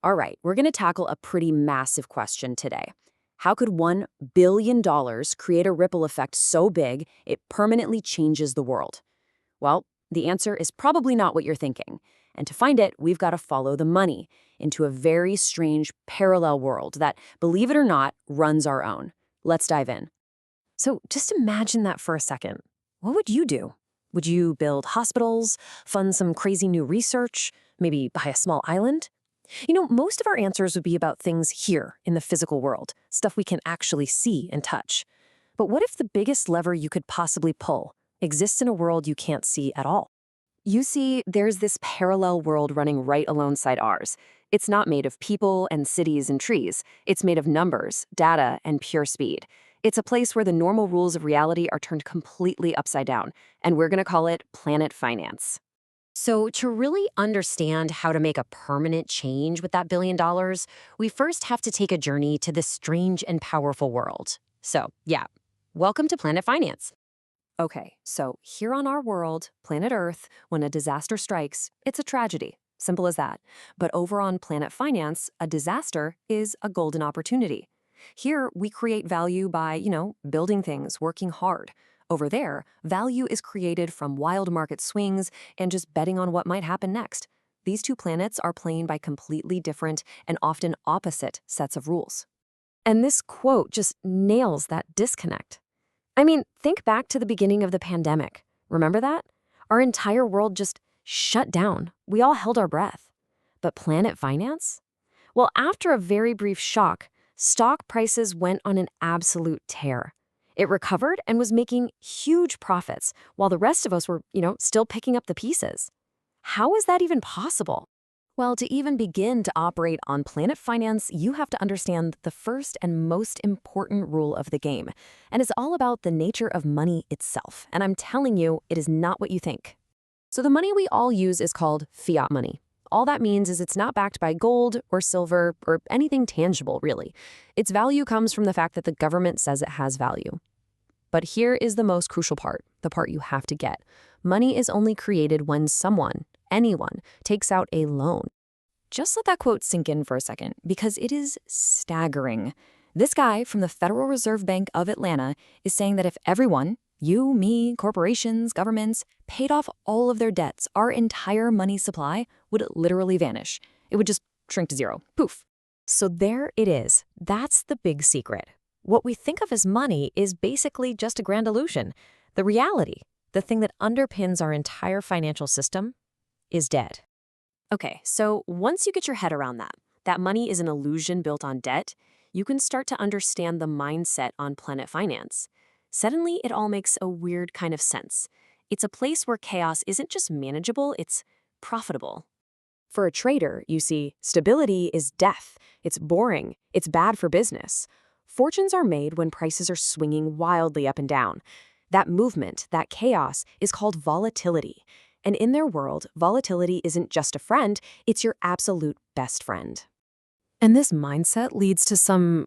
All right, we're going to tackle a pretty massive question today. How could $1 billion create a ripple effect so big it permanently changes the world? Well, the answer is probably not what you're thinking. And to find it, we've got to follow the money into a very strange parallel world that, believe it or not, runs our own. Let's dive in. So just imagine that for a second. What would you do? Would you build hospitals, fund some crazy new research, maybe buy a small island? Most of our answers would be about things here in the physical world, stuff we can actually see and touch. But what if the biggest lever you could possibly pull exists in a world you can't see at all? You see, there's this parallel world running right alongside ours. It's not made of people and cities and trees. It's made of numbers, data, and pure speed. It's a place where the normal rules of reality are turned completely upside down, and we're going to call it planet finance. So to really understand how to make a permanent change with that $1 billion, we first have to take a journey to this strange and powerful world. So, yeah, welcome to Planet Finance. Okay, so here on our world, planet Earth, when a disaster strikes, it's a tragedy. Simple as that. But over on Planet Finance, a disaster is a golden opportunity. Here, we create value by, building things, working hard. Over there, value is created from wild market swings and just betting on what might happen next. These two planets are playing by completely different and often opposite sets of rules. And this quote just nails that disconnect. I mean, think back to the beginning of the pandemic. Remember that? Our entire world just shut down. We all held our breath. But Planet Finance? Well, after a very brief shock, stock prices went on an absolute tear. It recovered and was making huge profits while the rest of us were, still picking up the pieces. How is that even possible? Well, to even begin to operate on Planet Finance, you have to understand the first and most important rule of the game. And it's all about the nature of money itself. And I'm telling you, it is not what you think. So the money we all use is called fiat money. All that means is it's not backed by gold or silver or anything tangible, really. Its value comes from the fact that the government says it has value. But here is the most crucial part, the part you have to get. Money is only created when someone, anyone, takes out a loan. Just let that quote sink in for a second, because it is staggering. This guy from the Federal Reserve Bank of Atlanta is saying that if everyone, you, me, corporations, governments, paid off all of their debts, our entire money supply would literally vanish. It would just shrink to zero. Poof. So there it is. That's the big secret. What we think of as money is basically just a grand illusion. The reality, the thing that underpins our entire financial system, is dead. Okay, so once you get your head around that money is an illusion built on debt, you can start to understand the mindset on Planet Finance. Suddenly, it all makes a weird kind of sense. It's a place where chaos isn't just manageable, it's profitable. For a trader, you see, stability is death. It's boring. It's bad for business. Fortunes are made when prices are swinging wildly up and down. That movement, that chaos, is called volatility. And in their world, volatility isn't just a friend, it's your absolute best friend. And this mindset leads to some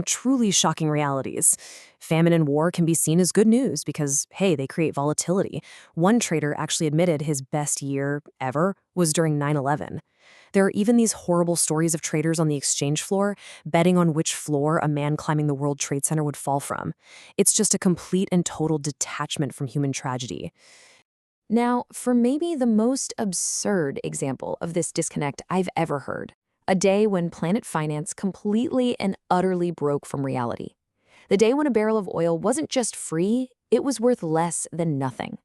truly shocking realities. Famine and war can be seen as good news because, hey, they create volatility. One trader actually admitted his best year ever was during 9/11. There are even these horrible stories of traders on the exchange floor betting on which floor a man climbing the World Trade Center would fall from. It's just a complete and total detachment from human tragedy. Now, for maybe the most absurd example of this disconnect I've ever heard, a day when Planet Finance completely and utterly broke from reality. The day when a barrel of oil wasn't just free, it was worth less than nothing.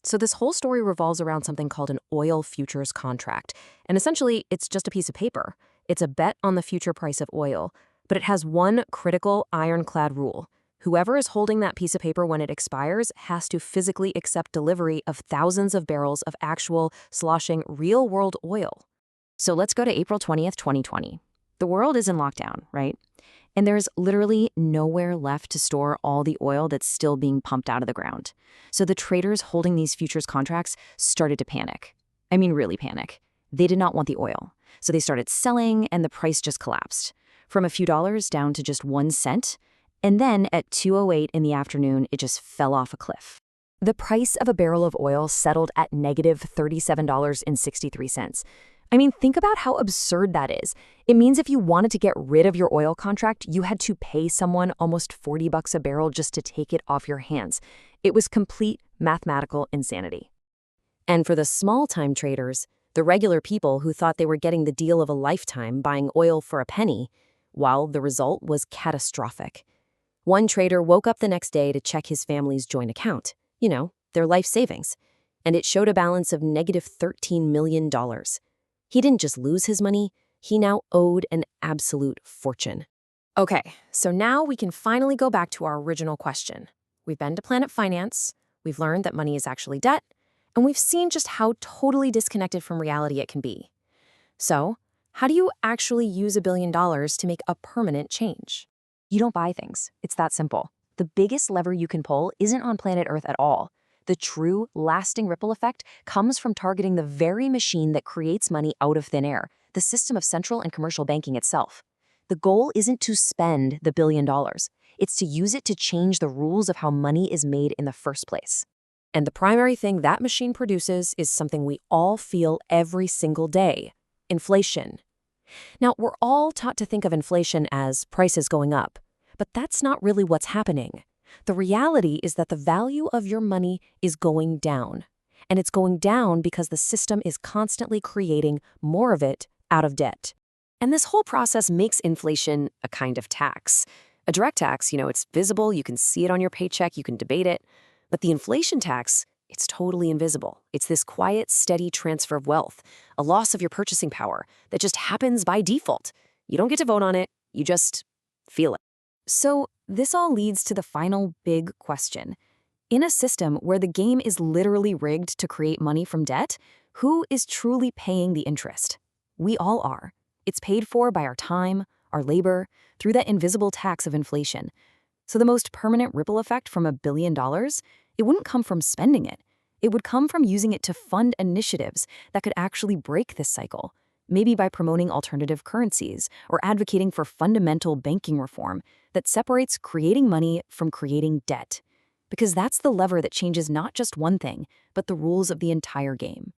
So this whole story revolves around something called an oil futures contract. And essentially, it's just a piece of paper. It's a bet on the future price of oil. But it has one critical ironclad rule. Whoever is holding that piece of paper when it expires has to physically accept delivery of thousands of barrels of actual, sloshing, real-world oil. So let's go to April 20th, 2020. The world is in lockdown, right? And there's literally nowhere left to store all the oil that's still being pumped out of the ground. So the traders holding these futures contracts started to panic. I mean, really panic. They did not want the oil. So they started selling, and the price just collapsed. From a few dollars down to just 1 cent. And then at 2:08 in the afternoon, it just fell off a cliff. The price of a barrel of oil settled at negative $37.63. I mean, think about how absurd that is. It means if you wanted to get rid of your oil contract, you had to pay someone almost $40 a barrel just to take it off your hands. It was complete mathematical insanity. And for the small-time traders, the regular people who thought they were getting the deal of a lifetime buying oil for a penny, well, the result was catastrophic. One trader woke up the next day to check his family's joint account, their life savings, and it showed a balance of negative $13 million. He didn't just lose his money, he now owed an absolute fortune. Okay, so now we can finally go back to our original question. We've been to Planet Finance, we've learned that money is actually debt, and we've seen just how totally disconnected from reality it can be. So, how do you actually use $1 billion to make a permanent change? You don't buy things. It's that simple. The biggest lever you can pull isn't on planet Earth at all. The true, lasting ripple effect comes from targeting the very machine that creates money out of thin air, the system of central and commercial banking itself. The goal isn't to spend the $1 billion. It's to use it to change the rules of how money is made in the first place. And the primary thing that machine produces is something we all feel every single day: inflation. Now, we're all taught to think of inflation as prices going up, but that's not really what's happening. The reality is that the value of your money is going down, and it's going down because the system is constantly creating more of it out of debt. And this whole process makes inflation a kind of tax. A direct tax, it's visible, you can see it on your paycheck, you can debate it. But the inflation tax, it's totally invisible. It's this quiet, steady transfer of wealth, a loss of your purchasing power that just happens by default. You don't get to vote on it, you just feel it. So this all leads to the final big question. In a system where the game is literally rigged to create money from debt, who is truly paying the interest? We all are. It's paid for by our time, our labor, through that invisible tax of inflation. So the most permanent ripple effect from $1 billion, it wouldn't come from spending it. It would come from using it to fund initiatives that could actually break this cycle, maybe by promoting alternative currencies or advocating for fundamental banking reform that separates creating money from creating debt. Because that's the lever that changes not just one thing, but the rules of the entire game.